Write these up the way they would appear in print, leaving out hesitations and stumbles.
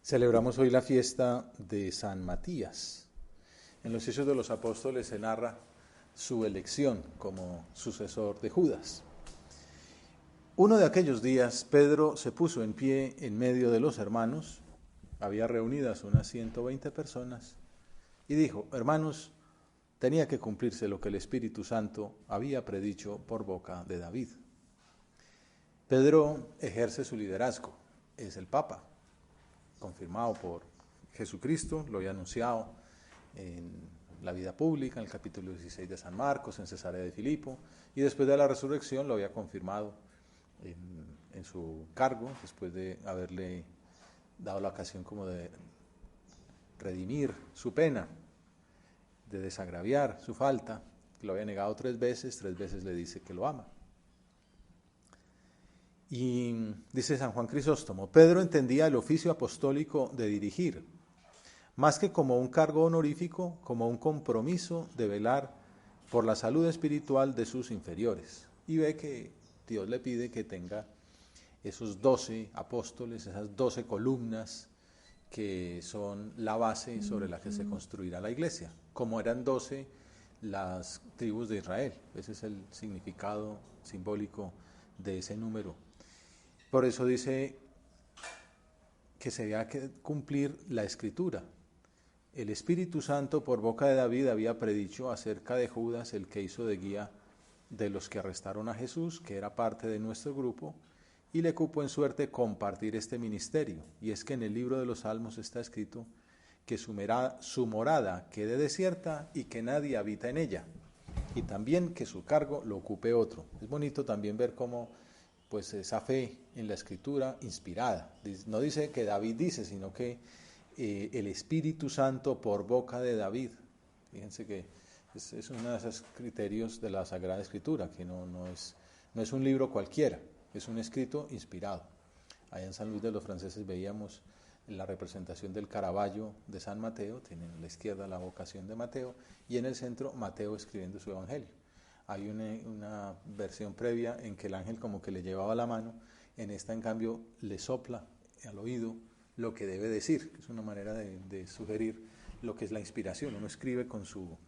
Celebramos hoy la fiesta de San Matías. En los Hechos de los Apóstoles se narra su elección como sucesor de Judas. Uno de aquellos días, Pedro se puso en pie en medio de los hermanos, había reunidas unas 120 personas, y dijo: hermanos, tenía que cumplirse lo que el Espíritu Santo había predicho por boca de David. Pedro ejerce su liderazgo, es el Papa, confirmado por Jesucristo, lo había anunciado en la vida pública, en el capítulo 16 de San Marcos, en Cesarea de Filipo, y después de la resurrección lo había confirmado en su cargo, después de haberle dado la ocasión como de redimir su pena, de desagraviar su falta, que lo había negado 3 veces le dice que lo ama. Y dice San Juan Crisóstomo: Pedro entendía el oficio apostólico de dirigir, más que como un cargo honorífico, como un compromiso de velar por la salud espiritual de sus inferiores. Y ve que Dios le pide que tenga esos 12 apóstoles, esas 12 columnas que son la base sobre la que se construirá la iglesia, como eran 12 las tribus de Israel. Ese es el significado simbólico de ese número. Por eso dice que se había que cumplir la Escritura. El Espíritu Santo por boca de David había predicho acerca de Judas, el que hizo de guía de los que arrestaron a Jesús, que era parte de nuestro grupo, y le cupo en suerte compartir este ministerio. Y es que en el libro de los Salmos está escrito que su morada quede desierta y que nadie habita en ella, y también que su cargo lo ocupe otro. Es bonito también ver cómo pues esa fe en la Escritura inspirada, no dice que David dice, sino que el Espíritu Santo por boca de David. Fíjense que es uno de esos criterios de la Sagrada Escritura, que no es un libro cualquiera, es un escrito inspirado. Allá en San Luis de los Franceses veíamos la representación del Caravaggio de San Mateo, tienen a la izquierda la vocación de Mateo, y en el centro Mateo escribiendo su evangelio. Hay una versión previa en que el ángel como que le llevaba la mano, en esta en cambio le sopla al oído lo que debe decir, que es una manera de sugerir lo que es la inspiración. Uno escribe con su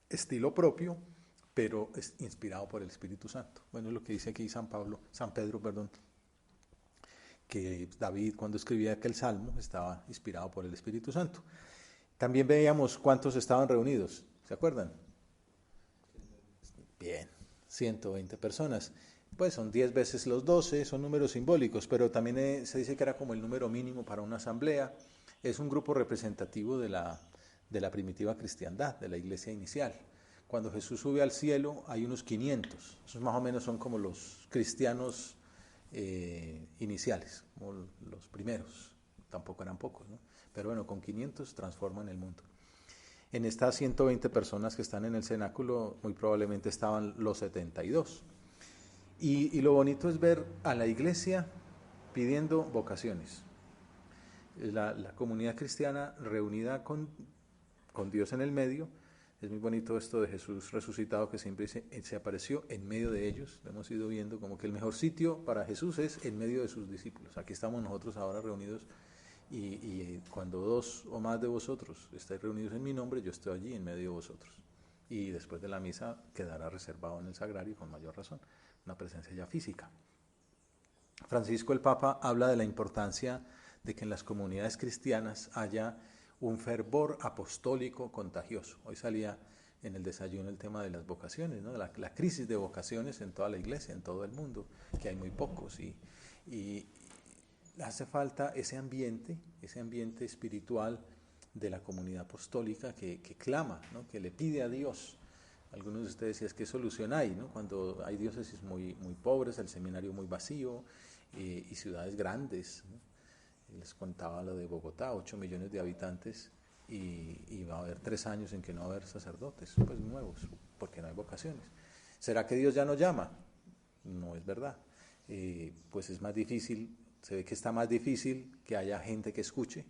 estilo propio, pero es inspirado por el Espíritu Santo. Bueno, es lo que dice aquí San Pedro, que David, cuando escribía aquel salmo, estaba inspirado por el Espíritu Santo. También veíamos cuántos estaban reunidos, ¿se acuerdan? Bien, 120 personas. Pues son 10 veces los 12, son números simbólicos, pero también se dice que era como el número mínimo para una asamblea. Es un grupo representativo de la primitiva cristiandad, de la iglesia inicial. Cuando Jesús sube al cielo hay unos 500, esos más o menos son como los cristianos iniciales, como los primeros, tampoco eran pocos, ¿no? Pero bueno, con 500 transforman el mundo. En estas 120 personas que están en el cenáculo, muy probablemente estaban los 72. Y lo bonito es ver a la iglesia pidiendo vocaciones. La comunidad cristiana reunida con Dios en el medio. Es muy bonito esto de Jesús resucitado, que siempre se apareció en medio de ellos. Lo hemos ido viendo como que el mejor sitio para Jesús es en medio de sus discípulos. Aquí estamos nosotros ahora reunidos, y cuando 2 o más de vosotros estáis reunidos en mi nombre, yo estoy allí en medio de vosotros. Y después de la misa quedará reservado en el sagrario, con mayor razón, una presencia ya física. Francisco el Papa habla de la importancia de que en las comunidades cristianas haya un fervor apostólico contagioso. Hoy salía en el desayuno el tema de las vocaciones, ¿no? la crisis de vocaciones en toda la iglesia, en todo el mundo, que hay muy pocos, y hace falta ese ambiente espiritual de la comunidad apostólica que clama, ¿no? Que le pide a Dios. Algunos de ustedes decían: ¿qué solución hay, ¿no? Cuando hay diócesis muy pobres, el seminario muy vacío, y ciudades grandes, ¿no? Les contaba lo de Bogotá, 8 millones de habitantes, y va a haber 3 años en que no va a haber sacerdotes pues nuevos, porque no hay vocaciones. ¿Será que Dios ya no llama? No es verdad. Pues es más difícil, se ve que está más difícil que haya gente que escuche,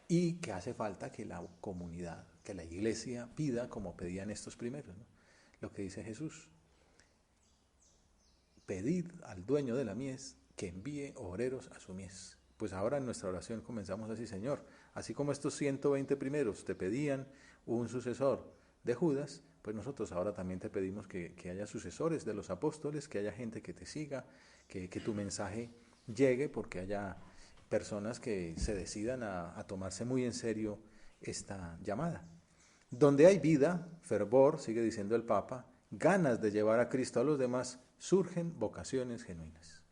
y que hace falta que la comunidad, que la iglesia pida como pedían estos primeros, ¿no? Lo que dice Jesús: pedid al dueño de la mies que envíe obreros a su mies. pues ahora en nuestra oración comenzamos así: Señor, así como estos 120 primeros te pedían un sucesor de Judas, pues nosotros ahora también te pedimos que haya sucesores de los apóstoles, que haya gente que te siga, que tu mensaje llegue, porque haya personas que se decidan a tomarse muy en serio esta llamada. Donde hay vida, fervor, sigue diciendo el Papa, ganas de llevar a Cristo a los demás, surgen vocaciones genuinas.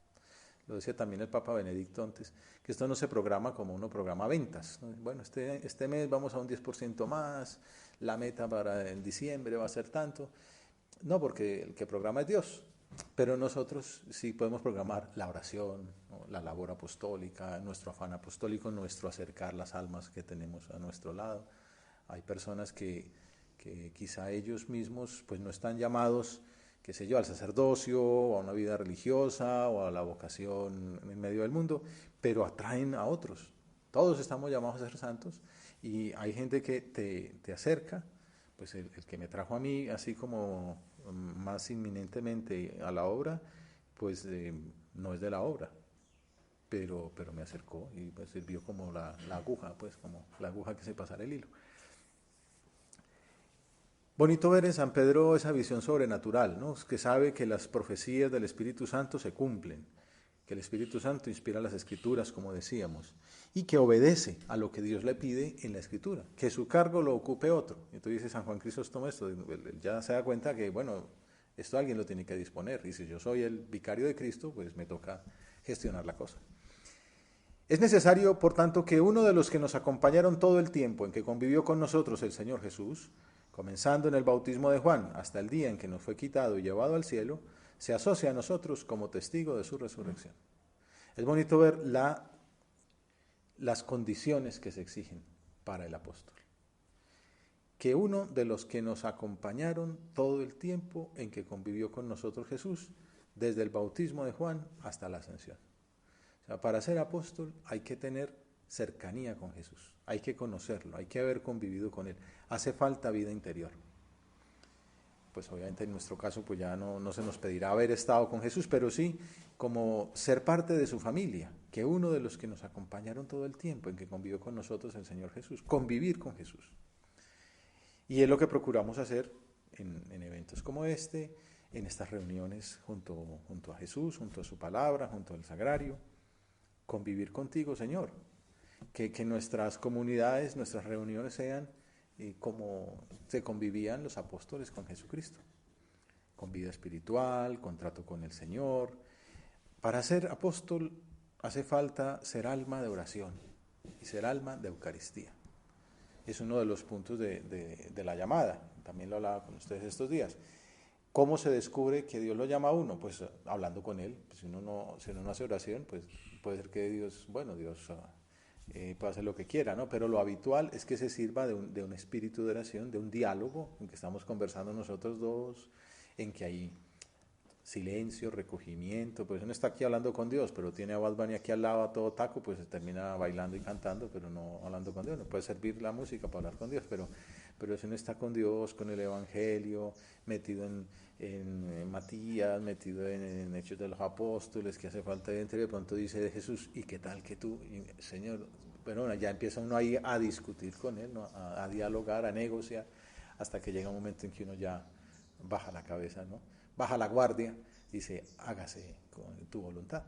Lo decía también el Papa Benedicto antes, que esto no se programa como uno programa ventas. Bueno, este mes vamos a un 10% más, la meta para en diciembre va a ser tanto. No, porque el que programa es Dios. Pero nosotros sí podemos programar la oración, ¿no?, la labor apostólica, nuestro afán apostólico, nuestro acercar las almas que tenemos a nuestro lado. Hay personas que quizá ellos mismos pues no están llamados, qué sé yo, al sacerdocio o a una vida religiosa o a la vocación en medio del mundo, pero atraen a otros. Todos estamos llamados a ser santos y hay gente que te acerca, pues el que me trajo a mí así como más inminentemente a la obra, pues no es de la obra, pero me acercó y pues sirvió como la aguja, pues como la aguja que se pasara el hilo. Bonito ver en San Pedro esa visión sobrenatural, ¿no?, que sabe que las profecías del Espíritu Santo se cumplen, que el Espíritu Santo inspira las Escrituras, como decíamos, y que obedece a lo que Dios le pide en la Escritura, que su cargo lo ocupe otro. Entonces dice San Juan Crisóstomo esto, él ya se da cuenta que, bueno, esto alguien lo tiene que disponer, y si yo soy el vicario de Cristo, pues me toca gestionar la cosa. Es necesario, por tanto, que uno de los que nos acompañaron todo el tiempo en que convivió con nosotros el Señor Jesús, comenzando en el bautismo de Juan hasta el día en que nos fue quitado y llevado al cielo, se asocia a nosotros como testigo de su resurrección. Es bonito ver las condiciones que se exigen para el apóstol. Que uno de los que nos acompañaron todo el tiempo en que convivió con nosotros Jesús, desde el bautismo de Juan hasta la ascensión. O sea, para ser apóstol hay que tener cercanía con Jesús, hay que conocerlo, hay que haber convivido con Él. Hace falta vida interior. Pues obviamente en nuestro caso pues ya no se nos pedirá haber estado con Jesús, pero sí como ser parte de su familia, que uno de los que nos acompañaron todo el tiempo en que convivió con nosotros el Señor Jesús, convivir con Jesús. Y es lo que procuramos hacer en eventos como este, en estas reuniones junto a Jesús, junto a su palabra, junto al sagrario. Convivir contigo, Señor. Que nuestras comunidades, nuestras reuniones sean como se convivían los apóstoles con Jesucristo. Con vida espiritual, con trato con el Señor. Para ser apóstol hace falta ser alma de oración y ser alma de Eucaristía. Es uno de los puntos de la llamada. También lo hablaba con ustedes estos días. ¿Cómo se descubre que Dios lo llama a uno? Pues hablando con Él. Pues si uno no hace oración, pues puede ser que Dios puede hacer lo que quiera, ¿no? Pero lo habitual es que se sirva de un espíritu de oración, de un diálogo en que estamos conversando nosotros dos, en que hay silencio, recogimiento. Pues uno está aquí hablando con Dios, pero tiene a Bad Bunny aquí al lado a todo taco, pues se termina bailando y cantando, pero no hablando con Dios. No puede servir la música para hablar con Dios, pero si uno está con Dios, con el Evangelio, metido en Matías, metido en Hechos de los Apóstoles, que hace falta de de pronto dice de Jesús, ¿y qué tal que tú, Señor? Bueno, ya empieza uno ahí a discutir con Él, ¿no?, a dialogar, a negociar, hasta que llega un momento en que uno ya baja la cabeza, ¿no?, baja la guardia, dice, hágase con tu voluntad.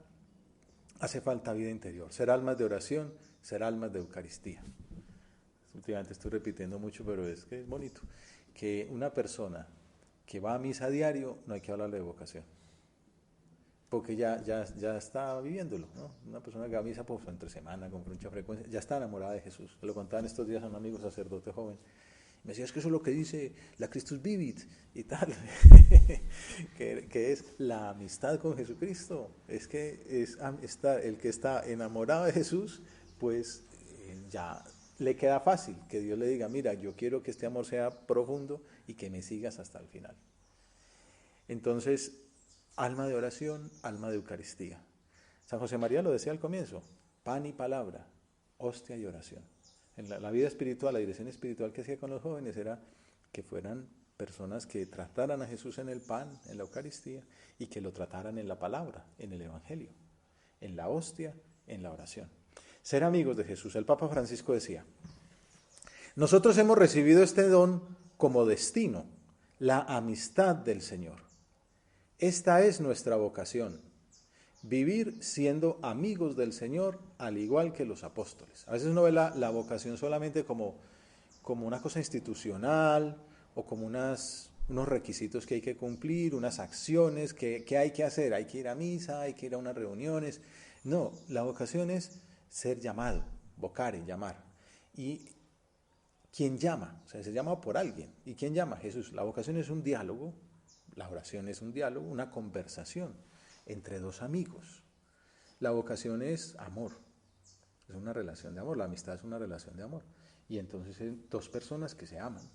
Hace falta vida interior, ser almas de oración, ser almas de Eucaristía. Últimamente estoy repitiendo mucho, pero es que es bonito. Que una persona que va a misa a diario, no hay que hablarle de vocación, porque ya está viviéndolo, ¿no? Una persona que va a misa pues, entre semana, con mucha frecuencia, ya está enamorada de Jesús. Se lo contaban estos días a un amigo sacerdote joven. Me decía, es que eso es lo que dice la Christus Vivit y tal, que es la amistad con Jesucristo. Es que el que está enamorado de Jesús, pues ya le queda fácil que Dios le diga, mira, yo quiero que este amor sea profundo y que me sigas hasta el final. Entonces, alma de oración, alma de Eucaristía. San José María lo decía al comienzo, pan y palabra, hostia y oración. En la vida espiritual, la dirección espiritual que hacía con los jóvenes era que fueran personas que trataran a Jesús en el pan, en la Eucaristía, y que lo trataran en la palabra, en el Evangelio, en la hostia, en la oración. Ser amigos de Jesús. El Papa Francisco decía, nosotros hemos recibido este don como destino, la amistad del Señor. Esta es nuestra vocación, vivir siendo amigos del Señor al igual que los apóstoles. A veces uno ve la vocación solamente como una cosa institucional o como unos requisitos que hay que cumplir, unas acciones que hay que hacer. Hay que ir a misa, hay que ir a unas reuniones. No, la vocación es ser llamado, vocare, llamar. Y ¿quién llama? O sea, se llama por alguien. ¿Y quién llama? Jesús. La vocación es un diálogo, la oración es un diálogo, una conversación entre dos amigos. La vocación es amor, es una relación de amor, la amistad es una relación de amor. Y entonces son dos personas que se aman.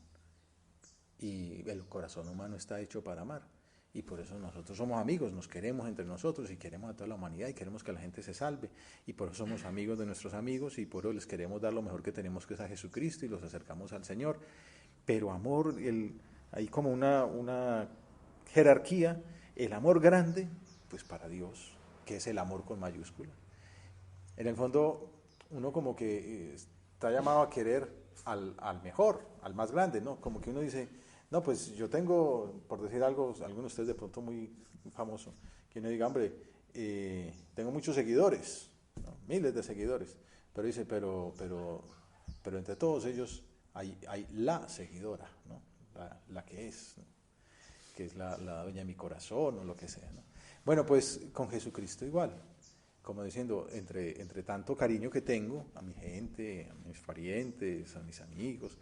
Y el corazón humano está hecho para amar. Y por eso nosotros somos amigos, nos queremos entre nosotros y queremos a toda la humanidad y queremos que la gente se salve. Y por eso somos amigos de nuestros amigos y por eso les queremos dar lo mejor que tenemos, que es a Jesucristo, y los acercamos al Señor. Pero amor, hay como una jerarquía, el amor grande, pues para Dios, que es el amor con mayúscula. En el fondo, uno como que está llamado a querer al mejor, al más grande, ¿no? Como que uno dice, no, pues yo tengo, por decir algo, alguno de ustedes de pronto muy famoso, que uno diga, hombre, tengo muchos seguidores, ¿no? Miles de seguidores, pero dice, pero entre todos ellos hay la seguidora, ¿no? La que es, ¿no? Que es la dueña de mi corazón o lo que sea, ¿no? Bueno, pues con Jesucristo igual, como diciendo, entre tanto cariño que tengo a mi gente, a mis parientes, a mis amigos,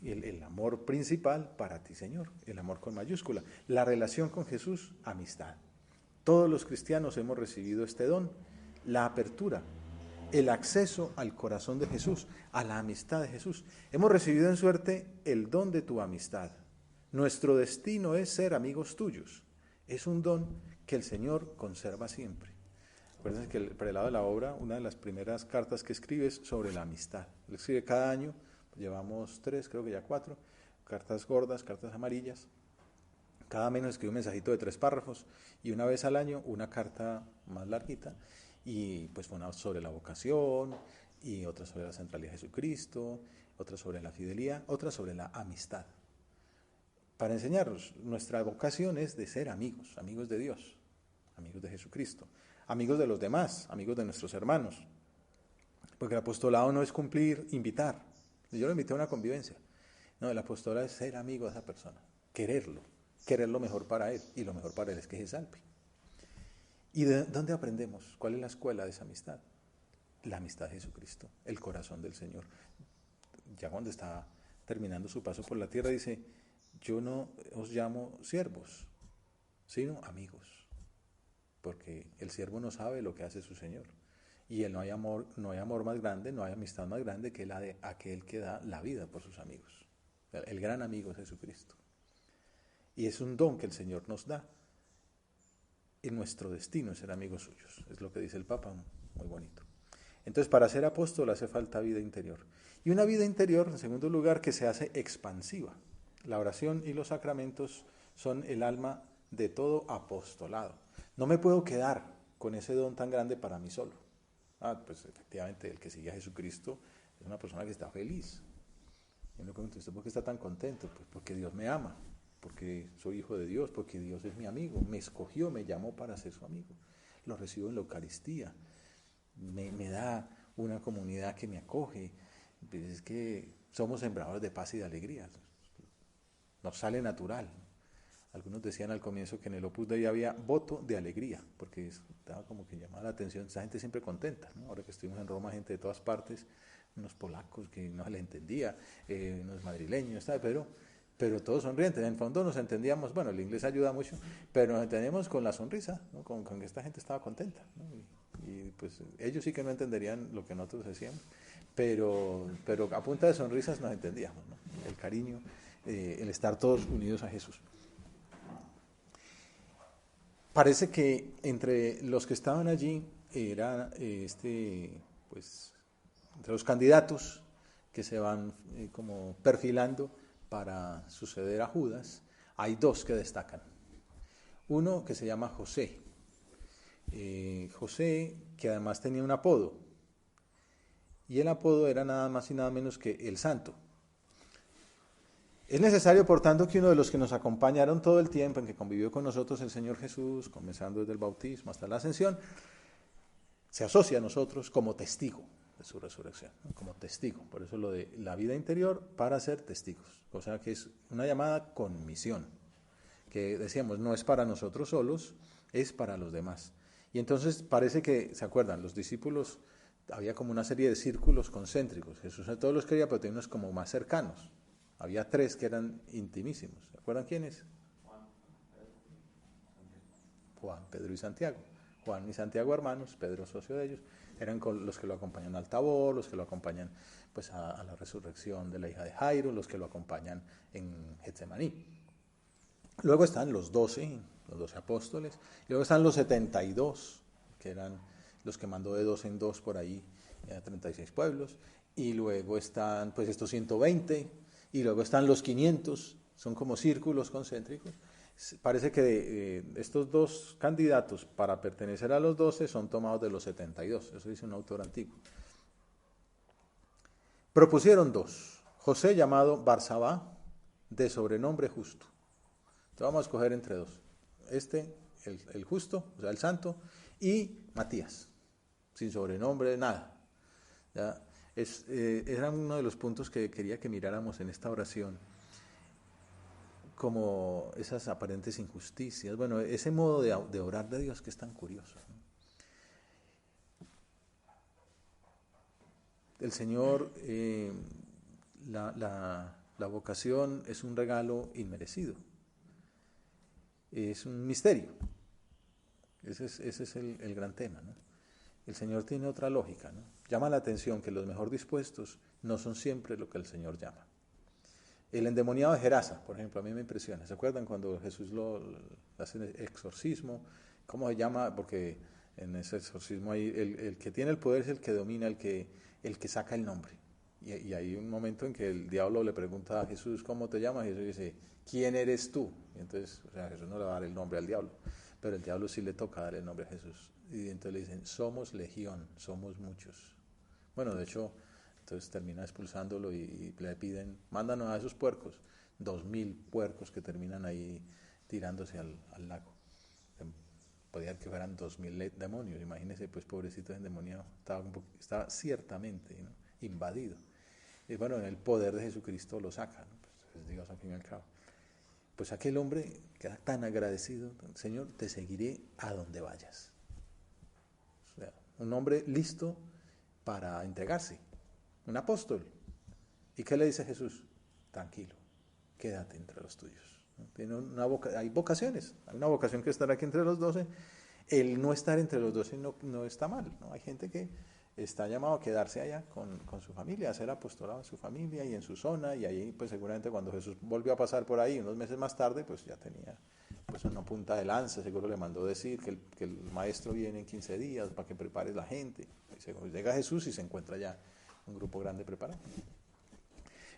el amor principal para ti, Señor, el amor con mayúscula. La relación con Jesús, amistad. Todos los cristianos hemos recibido este don, la apertura, el acceso al corazón de Jesús, a la amistad de Jesús. Hemos recibido en suerte el don de tu amistad. Nuestro destino es ser amigos tuyos. Es un don que el Señor conserva siempre. Acuérdense que el prelado de la obra, una de las primeras cartas que escribe es sobre la amistad. Él escribe cada año, llevamos 3, creo que ya 4, cartas gordas, cartas amarillas. Cada menos escribe un mensajito de 3 párrafos y una vez al año una carta más larguita, y pues una sobre la vocación, y otra sobre la centralidad de Jesucristo, otra sobre la fidelidad, otra sobre la amistad. Para enseñarnos, nuestra vocación es de ser amigos, amigos de Dios, amigos de Jesucristo, amigos de los demás, amigos de nuestros hermanos. Porque el apostolado no es cumplir, invitar. Yo lo invité a una convivencia. No, el apostolado es ser amigo de esa persona, querer lo mejor para él, y lo mejor para él es que se salve. ¿Y de dónde aprendemos? ¿Cuál es la escuela de esa amistad? La amistad de Jesucristo, el corazón del Señor. Ya cuando está terminando su paso por la tierra dice, yo no os llamo siervos, sino amigos, porque el siervo no sabe lo que hace su Señor. Y no hay amor más grande, no hay amistad más grande que la de aquel que da la vida por sus amigos. El gran amigo es Jesucristo. Y es un don que el Señor nos da. Y nuestro destino es ser amigos suyos. Es lo que dice el Papa, muy bonito. Entonces, para ser apóstol hace falta vida interior. Y una vida interior, en segundo lugar, que se hace expansiva. La oración y los sacramentos son el alma de todo apostolado. No me puedo quedar con ese don tan grande para mí solo. Pues efectivamente, el que sigue a Jesucristo es una persona que está feliz. Y me pregunto, ¿usted por qué está tan contento? Pues porque Dios me ama, porque soy hijo de Dios, porque Dios es mi amigo, me escogió, me llamó para ser su amigo. Lo recibo en la Eucaristía, me da una comunidad que me acoge. Pues es que somos sembradores de paz y de alegría. Nos sale natural. Algunos decían al comienzo que en el Opus Dei había voto de alegría, porque estaba como que llamaba la atención, esa gente siempre contenta, ¿no? Ahora que estuvimos en Roma, gente de todas partes, unos polacos que no se les entendía, unos madrileños, ¿sabes? Pero todos sonrientes. En el fondo nos entendíamos, bueno, el inglés ayuda mucho, pero nos entendemos con la sonrisa, ¿no? Con que esta gente estaba contenta, ¿no? Y pues ellos sí que no entenderían lo que nosotros decíamos, pero a punta de sonrisas nos entendíamos, ¿no? El cariño, el estar todos unidos a Jesús. Parece que entre los que estaban allí era pues entre los candidatos que se van como perfilando para suceder a Judas, hay 2 que destacan. Uno que se llama José. José, que además tenía un apodo. y el apodo era nada más y nada menos que el Santo. Es necesario, por tanto, que uno de los que nos acompañaron todo el tiempo en que convivió con nosotros el Señor Jesús, comenzando desde el bautismo hasta la ascensión, se asocia a nosotros como testigo de su resurrección, ¿no? Como testigo. Por eso lo de la vida interior para ser testigos. O sea que es una llamada con misión, que decíamos no es para nosotros solos, es para los demás. Y entonces parece que, ¿se acuerdan? Los discípulos, había como una serie de círculos concéntricos. Jesús a todos los quería, pero tenía unos como más cercanos. Había 3 que eran intimísimos. ¿Se acuerdan quiénes? Juan, Pedro y Santiago. Juan y Santiago hermanos, Pedro socio de ellos, eran los que lo acompañan al Tabor, los que lo acompañan pues a la resurrección de la hija de Jairo, los que lo acompañan en Getsemaní. Luego están los 12 apóstoles, y luego están los 72, que eran los que mandó de 2 en 2 por ahí a 36 pueblos, y luego están pues estos 120, y luego están los 500, son como círculos concéntricos. Parece que estos 2 candidatos para pertenecer a los 12 son tomados de los 72, eso dice un autor antiguo. Propusieron 2, José llamado Barsabá, de sobrenombre justo. Entonces vamos a escoger entre 2, el justo, o sea el santo, y Matías, sin sobrenombre, nada. ¿Ya? Era uno de los puntos que quería que miráramos en esta oración, como esas aparentes injusticias, bueno, ese modo de orar de Dios que es tan curioso, ¿no? El Señor, la vocación es un regalo inmerecido, es un misterio, ese es el gran tema, ¿no? El Señor tiene otra lógica, ¿no? Llama la atención que los mejor dispuestos no son siempre lo que el Señor llama. El endemoniado de Gerasa, por ejemplo, a mí me impresiona. ¿Se acuerdan cuando Jesús lo hace el exorcismo? ¿Cómo se llama? Porque en ese exorcismo ahí el que tiene el poder es el que domina, el que saca el nombre. Y hay un momento en que el diablo le pregunta a Jesús, ¿cómo te llamas? Y Jesús dice, ¿quién eres tú? Y entonces, o sea, Jesús no le va a dar el nombre al diablo, pero el diablo sí le toca dar el nombre a Jesús. Y entonces le dicen, somos legión, somos muchos. Bueno, de hecho, entonces termina expulsándolo y le piden, mándanos a esos puercos, 2000 puercos que terminan ahí tirándose al lago. Podía que fueran 2000 demonios, imagínense, pues pobrecito endemoniado, estaba ciertamente, ¿no?, invadido. Y bueno, en el poder de Jesucristo lo saca, ¿no? Pues Dios al fin y al cabo. Pues aquel hombre queda tan agradecido, Señor, te seguiré a donde vayas. O sea, un hombre listo para entregarse, un apóstol. ¿Y qué le dice Jesús? Tranquilo, quédate entre los tuyos. Tiene hay vocaciones, hay una vocación que estar aquí entre los 12. El no estar entre los 12 no está mal, ¿no? Hay gente que está llamado a quedarse allá con su familia, a hacer apostolado en su familia y en su zona, y ahí pues seguramente cuando Jesús volvió a pasar por ahí unos meses más tarde, pues ya tenía pues una punta de lanza, seguro le mandó decir que el maestro viene en 15 días para que prepares la gente. Y seguro llega Jesús y se encuentra ya un grupo grande preparado.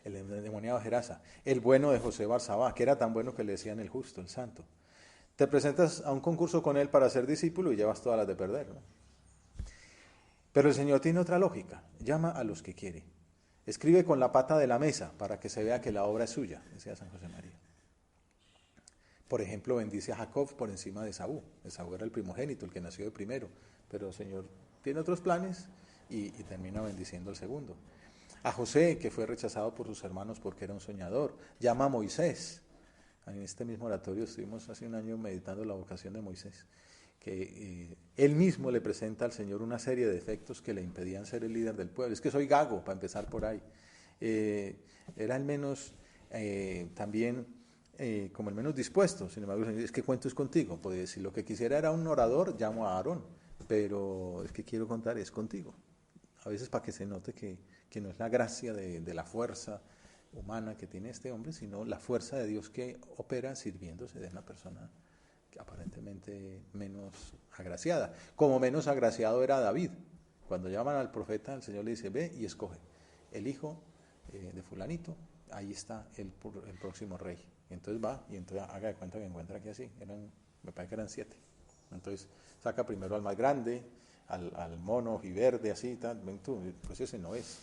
El endemoniado de Gerasa, el bueno de José Barsabá, que era tan bueno que le decían el justo, el santo. Te presentas a un concurso con él para ser discípulo y llevas todas las de perder, ¿no? Pero el Señor tiene otra lógica, llama a los que quiere. Escribe con la pata de la mesa para que se vea que la obra es suya, decía San José María. Por ejemplo, bendice a Jacob por encima de Esaú. Esaú era el primogénito, el que nació de primero, pero el Señor tiene otros planes y termina bendiciendo al segundo. A José, que fue rechazado por sus hermanos porque era un soñador, llama a Moisés. En este mismo oratorio estuvimos hace un año meditando la vocación de Moisés, que él mismo le presenta al Señor una serie de defectos que le impedían ser el líder del pueblo. Es que soy gago, para empezar por ahí. Era el menos, también, como el menos dispuesto. Sin embargo, es que cuento es contigo. Pues si lo que quisiera era un orador, llamo a Aarón, pero es que quiero contar es contigo. A veces para que se note que no es la gracia de la fuerza humana que tiene este hombre, sino la fuerza de Dios que opera sirviéndose de una persona que aparentemente menos agraciada. Como menos agraciado era David. Cuando llaman al profeta, el Señor le dice, ve y escoge el hijo de fulanito, ahí está el próximo rey. Y entonces va, y entonces haga de cuenta que encuentra aquí así, me parece que eran 7. Entonces saca primero al más grande, al mono y verde, así, tal, ven tú, pues ese no es.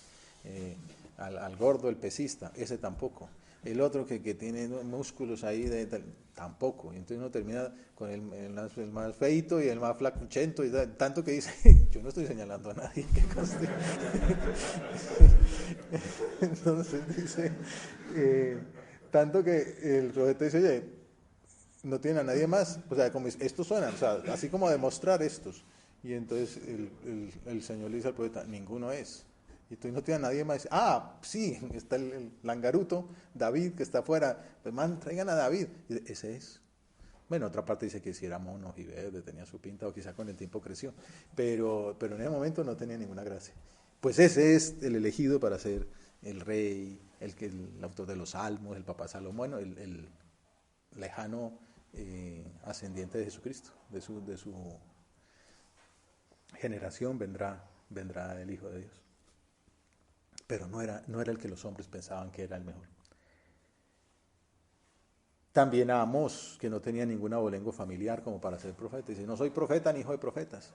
Al gordo, el pesista, ese tampoco. El otro que tiene músculos ahí, tampoco. Y entonces uno termina con el más feito y el más flacuchento, y tanto que dice, yo no estoy señalando a nadie, que conste. Entonces dice, tanto que el profeta dice, oye, no tienen a nadie más, o sea, como estos suenan, o sea, así como demostrar estos. Y entonces el Señor le dice al profeta, ninguno es. Y tú no tienes a nadie más. Ah, sí, está el langaruto, David, que está afuera. Pues man, traigan a David. Y dice, ese es. Bueno, otra parte dice que si era mono y verde, tenía su pinta, o quizá con el tiempo creció. Pero en ese momento no tenía ninguna gracia. Pues ese es el elegido para ser el rey, el autor de los salmos, el papá Salomón, el lejano ascendiente de Jesucristo. De su generación vendrá el Hijo de Dios. Pero no era el que los hombres pensaban que era el mejor. También a Amós, que no tenía ningún abolengo familiar como para ser profeta. Dice, no soy profeta ni hijo de profetas.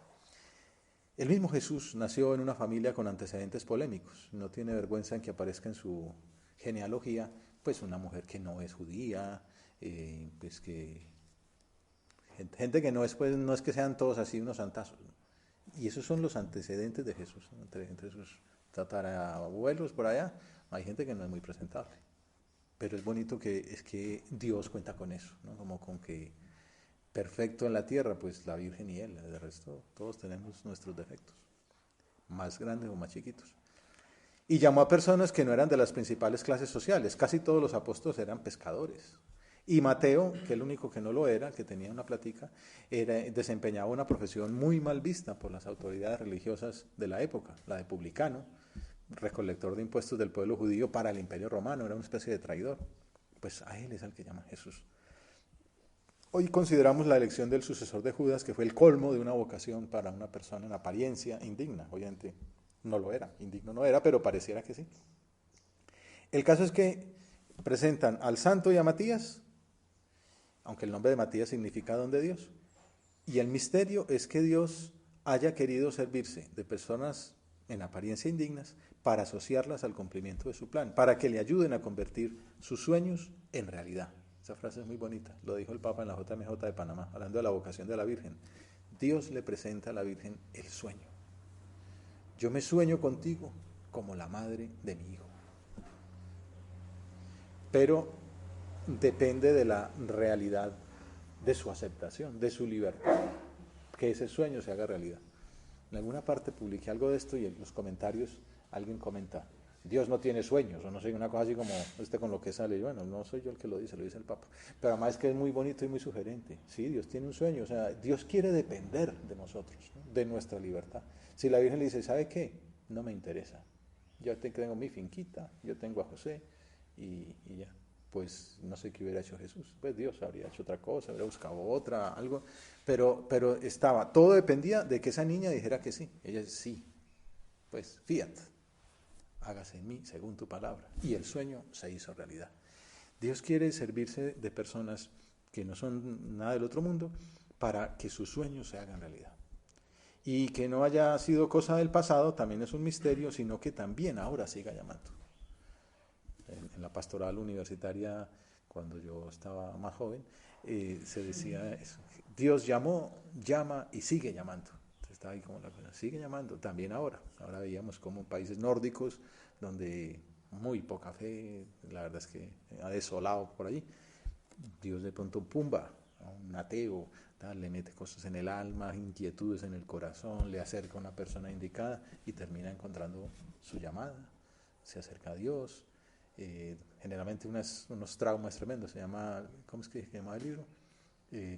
El mismo Jesús nació en una familia con antecedentes polémicos. No tiene vergüenza en que aparezca en su genealogía, pues una mujer que no es judía, pues que gente que no es, pues no es que sean todos así unos santazos. Y esos son los antecedentes de Jesús, entre sus tatarabuelos por allá, hay gente que no es muy presentable. Pero es bonito que Dios cuenta con eso, ¿no? Como con que perfecto en la tierra, pues la Virgen y Él. De resto, todos tenemos nuestros defectos, más grandes o más chiquitos. Y llamó a personas que no eran de las principales clases sociales. Casi todos los apóstoles eran pescadores. Y Mateo, que el único que no lo era, que tenía una platica, desempeñaba una profesión muy mal vista por las autoridades religiosas de la época, la de publicano, recolector de impuestos del pueblo judío para el Imperio Romano, era una especie de traidor. Pues a él es al que llama Jesús. Hoy consideramos la elección del sucesor de Judas, que fue el colmo de una vocación para una persona en apariencia indigna. Obviamente no lo era, indigno no era, pero pareciera que sí. El caso es que presentan al santo y a Matías, aunque el nombre de Matías significa don de Dios, y el misterio es que Dios haya querido servirse de personas en apariencia indignas para asociarlas al cumplimiento de su plan, para que le ayuden a convertir sus sueños en realidad. Esa frase es muy bonita, lo dijo el Papa en la JMJ de Panamá, hablando de la vocación de la Virgen. Dios le presenta a la Virgen el sueño. Yo me sueño contigo como la madre de mi hijo. Pero depende de la realidad de su aceptación, de su libertad, que ese sueño se haga realidad. En alguna parte publiqué algo de esto y en los comentarios alguien comenta, Dios no tiene sueños, o no sé, una cosa así como con lo que sale. Y bueno, no soy yo el que lo dice el Papa. Pero además es que es muy bonito y muy sugerente. Sí, Dios tiene un sueño, o sea, Dios quiere depender de nosotros, ¿no? De nuestra libertad. Si la Virgen le dice, ¿sabe qué? No me interesa. Yo tengo mi finquita, yo tengo a José y ya. Pues no sé qué hubiera hecho Jesús. Pues Dios habría hecho otra cosa, habría buscado otra, algo. Pero todo dependía de que esa niña dijera que sí. Ella sí. Pues fiat, hágase en mí según tu palabra. Y el sueño se hizo realidad. Dios quiere servirse de personas que no son nada del otro mundo para que sus sueños se hagan realidad. Y que no haya sido cosa del pasado también es un misterio, sino que también ahora siga llamando. En la pastoral universitaria, cuando yo estaba más joven, se decía eso. Dios llamó, llama y sigue llamando. Entonces estaba ahí como la cosa, sigue llamando, también ahora. Ahora veíamos como en países nórdicos, donde muy poca fe, la verdad es que ha desolado por allí. Dios de pronto, pumba, a un ateo, tal, le mete cosas en el alma, inquietudes en el corazón, le acerca a una persona indicada y termina encontrando su llamada, se acerca a Dios. Generalmente unos traumas tremendos, se llama, ¿cómo es que se llama el libro?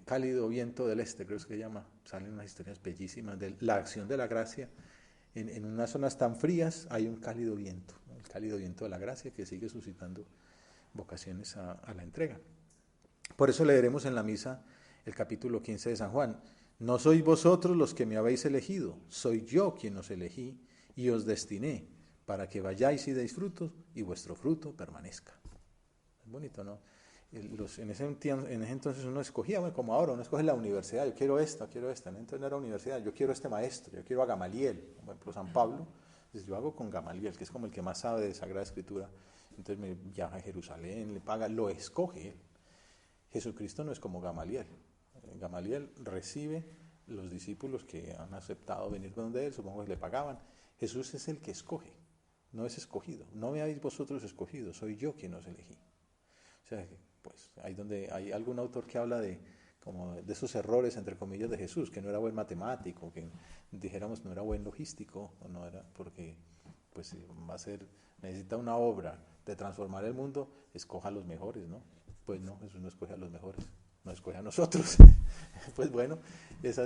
Cálido viento del este, creo que se llama. Salen unas historias bellísimas de la acción de la gracia. En unas zonas tan frías hay un cálido viento, ¿no? El cálido viento de la gracia que sigue suscitando vocaciones a la entrega. Por eso leeremos en la misa el capítulo 15 de San Juan. No sois vosotros los que me habéis elegido, soy yo quien os elegí y os destiné para que vayáis y deis frutos y vuestro fruto permanezca. Es bonito, ¿no? En ese entonces uno escogía, bueno, como ahora, uno escoge la universidad, yo quiero esta, ¿no? Entonces no era universidad, yo quiero este maestro, yo quiero a Gamaliel, por ejemplo, San Pablo, entonces yo hago con Gamaliel, que es como el que más sabe de Sagrada Escritura, entonces me viaja a Jerusalén, le paga, lo escoge él. Jesucristo no es como Gamaliel. Gamaliel recibe los discípulos que han aceptado venir donde él, supongo que le pagaban. Jesús es el que escoge, no es escogido. No me habéis vosotros escogido, soy yo quien os elegí. O sea, pues ahí donde hay algún autor que habla de como de esos errores, entre comillas, de Jesús, que no era buen matemático, que dijéramos no era buen logístico, o no era, porque pues va a ser, necesita una obra de transformar el mundo, escoja a los mejores, ¿no? Pues no, Jesús no escoge a los mejores, no escoge a nosotros. Pues bueno, esa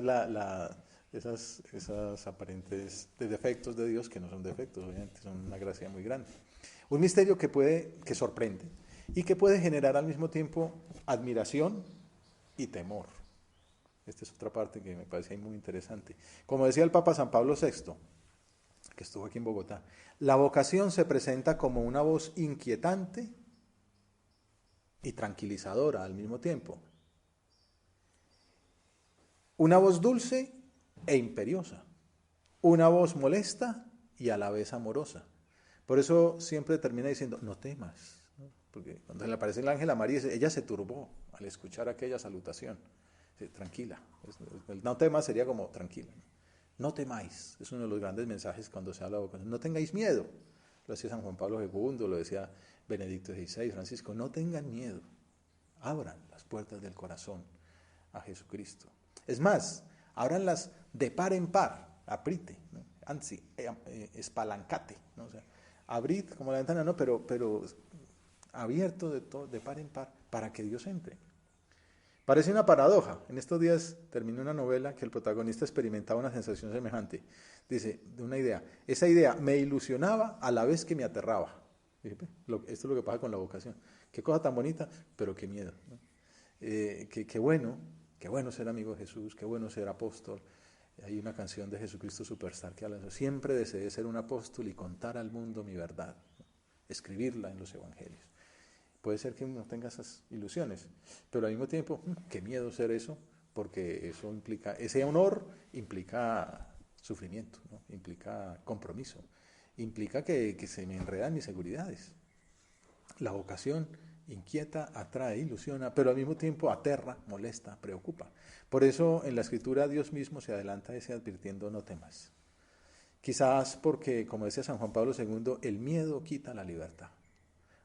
es esas aparentes defectos de Dios, que no son defectos, obviamente, son una gracia muy grande. Un misterio que sorprende y que puede generar al mismo tiempo admiración y temor. Esta es otra parte que me parece muy interesante. Como decía el Papa San Pablo VI, que estuvo aquí en Bogotá, la vocación se presenta como una voz inquietante y tranquilizadora al mismo tiempo. Una voz dulce e imperiosa. Una voz molesta y a la vez amorosa. Por eso siempre termina diciendo, no temas. Porque cuando le aparece el ángel a María, ella se turbó al escuchar aquella salutación. Tranquila. El no temas sería como tranquila. No temáis. Es uno de los grandes mensajes cuando se habla de vocación. No tengáis miedo. Lo decía San Juan Pablo II, lo decía Benedicto XVI, Francisco. No tengan miedo. Abran las puertas del corazón a Jesucristo. Es más, ábranlas de par en par. Aprite, ¿no? Anzi, espalancate, ¿no? O sea, abrid como la ventana, no, pero abierto de par en par para que Dios entre. Parece una paradoja. En estos días terminé una novela que el protagonista experimentaba una sensación semejante. Dice, de una idea. Esa idea me ilusionaba a la vez que me aterraba. Esto es lo que pasa con la vocación. Qué cosa tan bonita, pero qué miedo, ¿no? Qué bueno ser amigo de Jesús, qué bueno ser apóstol. Hay una canción de Jesucristo Superstar que habla de eso. Siempre deseé ser un apóstol y contar al mundo mi verdad, ¿no? Escribirla en los evangelios. Puede ser que uno tenga esas ilusiones, pero al mismo tiempo, qué miedo ser eso, porque eso implica, ese honor implica sufrimiento, ¿no? Implica compromiso, implica que se me enredan mis seguridades. La vocación inquieta, atrae, ilusiona, pero al mismo tiempo aterra, molesta, preocupa. Por eso en la Escritura Dios mismo se adelanta ese advirtiendo no temas. Quizás porque, como decía San Juan Pablo II, el miedo quita la libertad.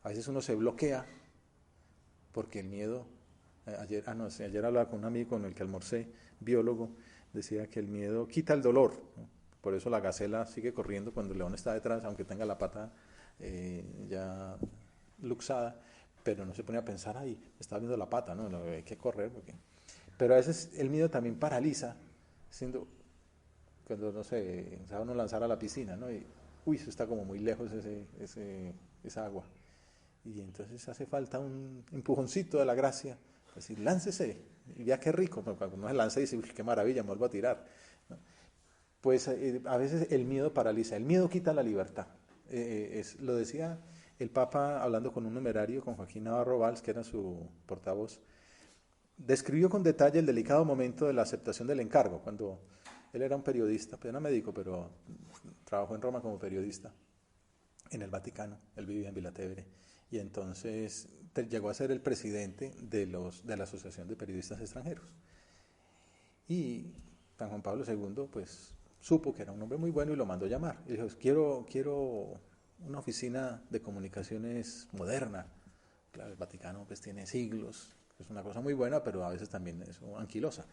A veces uno se bloquea porque el miedo, ayer hablaba con un amigo con el que almorcé, biólogo, decía que el miedo quita el dolor, ¿no? Por eso la gacela sigue corriendo cuando el león está detrás, aunque tenga la pata ya luxada, pero no se pone a pensar, ay, me está viendo la pata, ¿no? Hay que correr. Pero a veces el miedo también paraliza, siendo, cuando, no sé, se va uno a lanzar a la piscina, ¿no? Y, uy, eso está como muy lejos esa agua. Y entonces hace falta un empujoncito de la gracia, decir, láncese, y vea qué rico, pero cuando uno se lanza y dice, uy, qué maravilla, me vuelvo a tirar, ¿no? Pues a veces el miedo paraliza, el miedo quita la libertad. Lo decía el Papa hablando con un numerario, con Joaquín Navarro Valls, que era su portavoz, describió con detalle el delicado momento de la aceptación del encargo, cuando él era un periodista, pues era médico, pero trabajó en Roma como periodista, en el Vaticano, él vivía en Vilatevere, y entonces llegó a ser el presidente de la Asociación de Periodistas Extranjeros. Y San Juan Pablo II, pues, supo que era un hombre muy bueno y lo mandó llamar. Y dijo, quiero una oficina de comunicaciones moderna. Claro, el Vaticano pues tiene siglos, es una cosa muy buena, pero a veces también es anquilosa.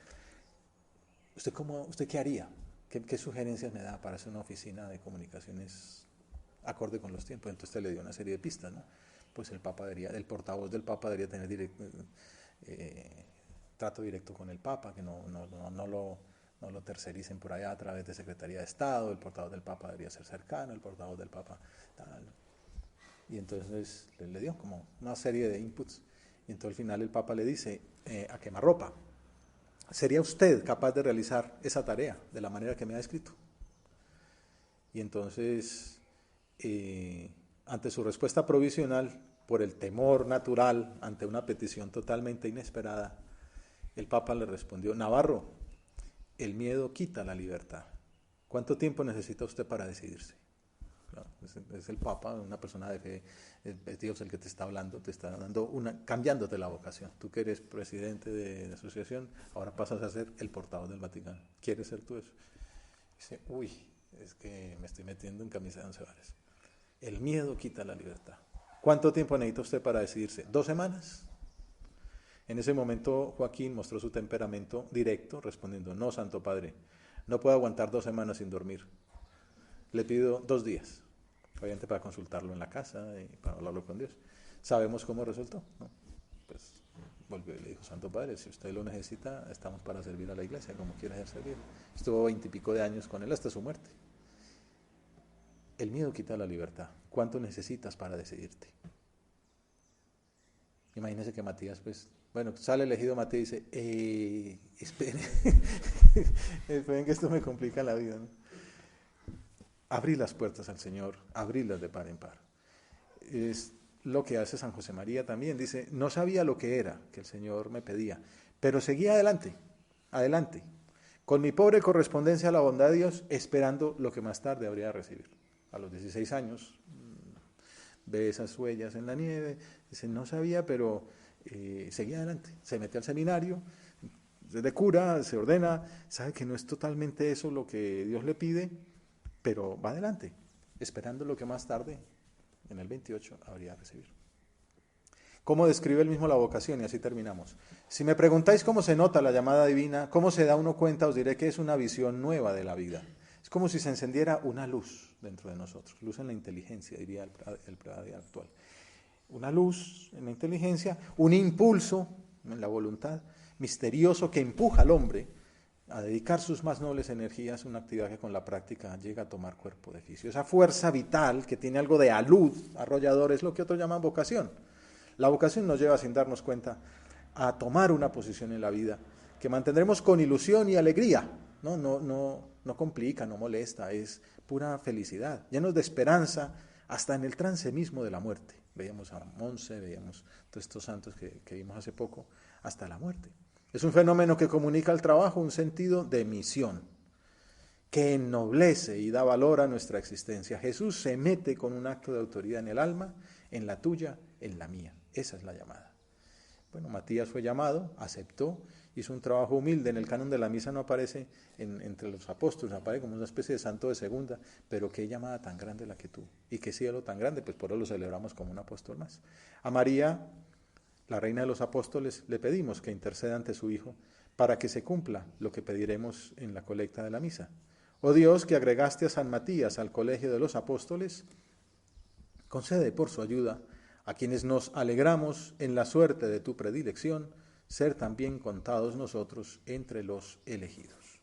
¿Usted qué haría? ¿Qué sugerencias me da para hacer una oficina de comunicaciones acorde con los tiempos? Entonces le dio una serie de pistas, ¿no? Pues el portavoz del Papa debería tener trato directo con el Papa, que no lo tercericen por allá a través de Secretaría de Estado, el portavoz del Papa debería ser cercano, el portavoz del Papa tal. Y entonces le dio como una serie de inputs, y entonces al final el Papa le dice, a quemarropa, ¿sería usted capaz de realizar esa tarea de la manera que me ha descrito? Y entonces, ante su respuesta provisional, por el temor natural ante una petición totalmente inesperada, el Papa le respondió: Navarro, el miedo quita la libertad. ¿Cuánto tiempo necesita usted para decidirse? Claro, es el Papa, una persona de fe, es Dios el que te está hablando, te está dando cambiándote la vocación. Tú que eres presidente de asociación, ahora pasas a ser el portavoz del Vaticano. ¿Quieres ser tú eso? Dice, uy, es que me estoy metiendo en camisa de 11 varas. El miedo quita la libertad. ¿Cuánto tiempo necesita usted para decidirse? ¿2 semanas? En ese momento Joaquín mostró su temperamento directo, respondiendo: no, Santo Padre, no puedo aguantar 2 semanas sin dormir. Le pido 2 días, obviamente para consultarlo en la casa y para hablarlo con Dios. Sabemos cómo resultó, ¿no? Pues volvió y le dijo: Santo Padre, si usted lo necesita, estamos para servir a la iglesia, como quiera ser servido. Estuvo 20 y pico de años con él hasta su muerte. El miedo quita la libertad. ¿Cuánto necesitas para decidirte? Imagínese que Matías, pues, bueno, sale elegido Matías y dice, esperen, esperen que esto me complica la vida, ¿no? Abrir las puertas al Señor, abrirlas de par en par. Es lo que hace San José María también. Dice, no sabía lo que era que el Señor me pedía, pero seguía adelante, adelante, con mi pobre correspondencia a la bondad de Dios, esperando lo que más tarde habría de recibir. A los 16 años, ve esas huellas en la nieve, dice, no sabía, pero seguía adelante. Se mete al seminario, de cura, se ordena, sabe que no es totalmente eso lo que Dios le pide, pero va adelante, esperando lo que más tarde, en el 28, habría de recibir. ¿Cómo describe él mismo la vocación? Y así terminamos. Si me preguntáis cómo se nota la llamada divina, cómo se da uno cuenta, os diré que es una visión nueva de la vida. Es como si se encendiera una luz dentro de nosotros, luz en la inteligencia, diría el Prada actual. Una luz en la inteligencia, un impulso en la voluntad, misterioso que empuja al hombre a dedicar sus más nobles energías a una actividad que con la práctica llega a tomar cuerpo de oficio. Esa fuerza vital que tiene algo de alud, arrollador, es lo que otros llaman vocación. La vocación nos lleva, sin darnos cuenta, a tomar una posición en la vida que mantendremos con ilusión y alegría. No complica, no molesta, es pura felicidad, llenos de esperanza, hasta en el trance mismo de la muerte. Veíamos a Monse, veíamos todos estos santos que vimos hace poco, hasta la muerte. Es un fenómeno que comunica al trabajo un sentido de misión, que ennoblece y da valor a nuestra existencia. Jesús se mete con un acto de autoridad en el alma, en la tuya, en la mía. Esa es la llamada. Bueno, Matías fue llamado, aceptó, hizo un trabajo humilde. En el canon de la misa no aparece entre los apóstoles, aparece como una especie de santo de segunda, pero qué llamada tan grande la que tuvo, y qué cielo tan grande, pues por eso lo celebramos como un apóstol más. A María, la reina de los apóstoles, le pedimos que interceda ante su Hijo para que se cumpla lo que pediremos en la colecta de la misa. Oh Dios, que agregaste a San Matías al colegio de los apóstoles, concede por su ayuda a quienes nos alegramos en la suerte de tu predilección, ser también contados nosotros entre los elegidos.